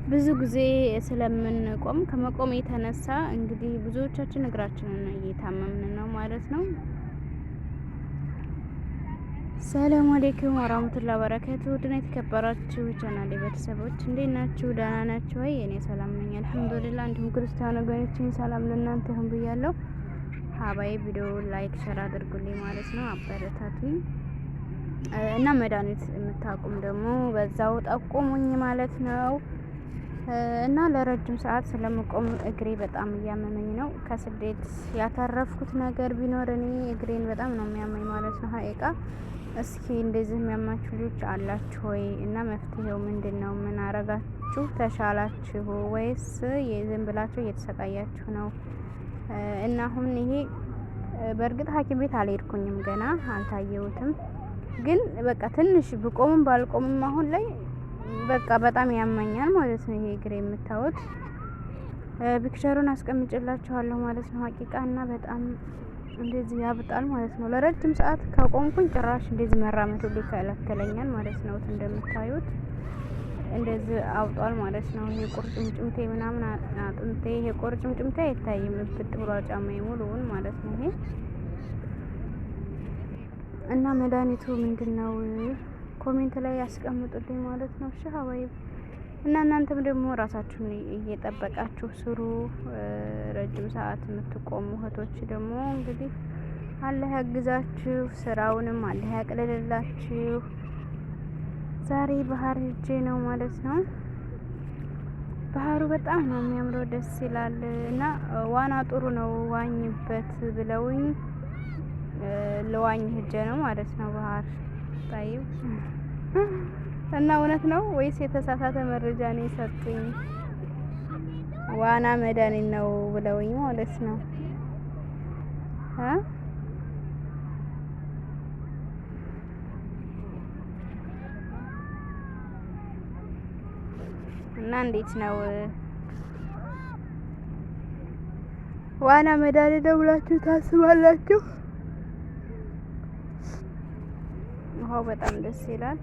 ብዙ ጊዜ ስለምንቆም ከመቆም የተነሳ እንግዲህ ብዙዎቻችን እግራችንን እየታመምን ነው ማለት ነው። ሰላም አለይኩም ወራህመቱላሂ ወበረካቱ። ድና የተከበራችሁ ቻናሌ ቤተሰቦች እንዴት ናችሁ? ደህና ናችሁ ወይ? እኔ ሰላም ነኝ አልሐምዱሊላህ። እንዲሁም ክርስቲያን ወገኖቼ ሰላም ለእናንተ ይሁን ብያለሁ። ሀባይ ቪዲዮ ላይክ ሸር አድርጉልኝ ማለት ነው፣ አበረታቱኝ እና መድኃኒት የምታቁም ደግሞ በዛው ጠቁሙኝ ማለት ነው። እና ለረጅም ሰዓት ስለምቆም እግሬ በጣም እያመመኝ ነው። ከስደት ያተረፍኩት ነገር ቢኖር እኔ እግሬን በጣም ነው የሚያመኝ ማለት ነው። ሀቂቃ እስኪ እንደዚህ የሚያማችሁ ልጆች አላችሁ ወይ? እና መፍትሄው ምንድን ነው? ምን አረጋችሁ? ተሻላችሁ ወይስ ዝም ብላችሁ እየተሰቃያችሁ ነው? እና አሁን ይሄ በእርግጥ ሐኪም ቤት አልሄድኩኝም፣ ገና አልታየሁትም። ግን በቃ ትንሽ ብቆምም ባልቆምም አሁን ላይ በቃ በጣም ያመኛል ማለት ነው። ይሄ እግሬ የምታዩት ፒክቸሩን አስቀምጭላችኋለሁ ማለት ነው። ሀቂቃ እና በጣም እንደዚህ ያብጣል ማለት ነው። ለረጅም ሰዓት ከቆምኩኝ ጭራሽ እንደዚህ መራመድ ሁሉ ይከለክለኛል ማለት ነው። እንደምታዩት እንደዚህ አውጧል ማለት ነው። ይሄ ቁርጭምጭምቴ ምናምን አጥንቴ፣ ይሄ ቁርጭምጭምቴ አይታይም፣ ብጥ ብሎ ጫማዬ ሙሉውን ማለት ነው። ይሄ እና መድኃኒቱ ምንድነው? ኮሜንት ላይ ያስቀምጡልኝ ማለት ነው። እሺ ሀባይ እና እናንተም ደግሞ ራሳችሁን እየጠበቃችሁ ስሩ። ረጅም ሰዓት የምትቆሙ እህቶች ደግሞ እንግዲህ አላህ ያግዛችሁ፣ ስራውንም አላህ ያቅልልላችሁ። ዛሬ ባህር ሄጄ ነው ማለት ነው። ባህሩ በጣም ነው የሚያምረው፣ ደስ ይላል። እና ዋና ጥሩ ነው ዋኝበት ብለውኝ ለዋኝ ሄጄ ነው ማለት ነው ባህር ታይብ እና እውነት ነው ወይስ የተሳሳተ መረጃ ነው የሰጡኝ? ዋና መድኃኒት ነው ብለውኝ ማለት ነው። እና እንዴት ነው ዋና መድኃኒት ነው ብላችሁ ታስባላችሁ? ውሃው በጣም ደስ ይላል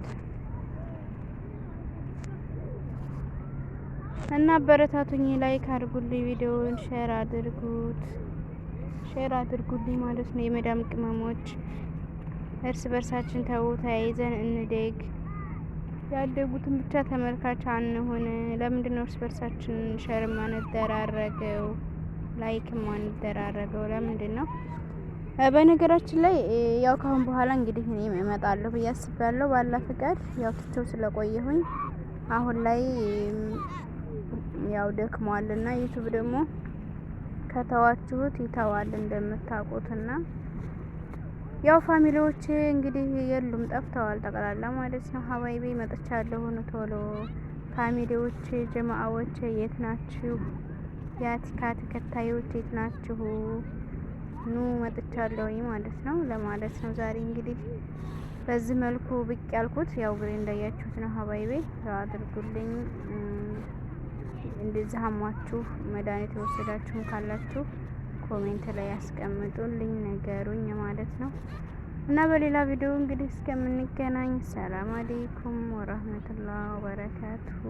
እና አበረታቱኝ፣ ላይክ አድርጉልኝ፣ ቪዲዮውን ሼር አድርጉልኝ ማለት ነው። የመዳም ቅመሞች እርስ በርሳችን ተያይዘን እንደግ። ያደጉትን ብቻ ተመልካች አንሆን። ለምንድን ነው እርስ በርሳችን ሼር ማንደራረገው? ላይክ ማንደራረገው ለምንድን ነው? በነገራችን ላይ ያው ካሁን በኋላ እንግዲህ እኔ እመጣለሁ ብዬ አስባለሁ። ባላ ፍቃድ ያው ትቼው ስለቆየሁኝ አሁን ላይ ያው ደክሟልና ዩቲዩብ ደግሞ ከተዋችሁት ይተዋል እንደምታውቁትና ያው ፋሚሊዎች እንግዲህ የሉም፣ ጠፍተዋል ጠቅላላ ማለት ነው። ሀባይቤ መጥቻለሁ ቶሎ። ፋሚሊዎች ጀማዓዎች የት ናችሁ? የአቲካ ተከታዮች የት ናችሁ? ኑ መጥቻለሁኝ ማለት ነው ለማለት ነው። ዛሬ እንግዲህ በዚህ መልኩ ብቅ ያልኩት ያው ግሬ እንዳያችሁት ነው። ሀባይቤ ያው አድርጉልኝ። እንደዚህ አሟችሁ መድኃኒት የወሰዳችሁም ካላችሁ ኮሜንት ላይ ያስቀምጡልኝ፣ ነገሩኝ ማለት ነው። እና በሌላ ቪዲዮ እንግዲህ እስከምንገናኝ ሰላም አለይኩም ወራህመቱላሂ ወበረካቱሁ።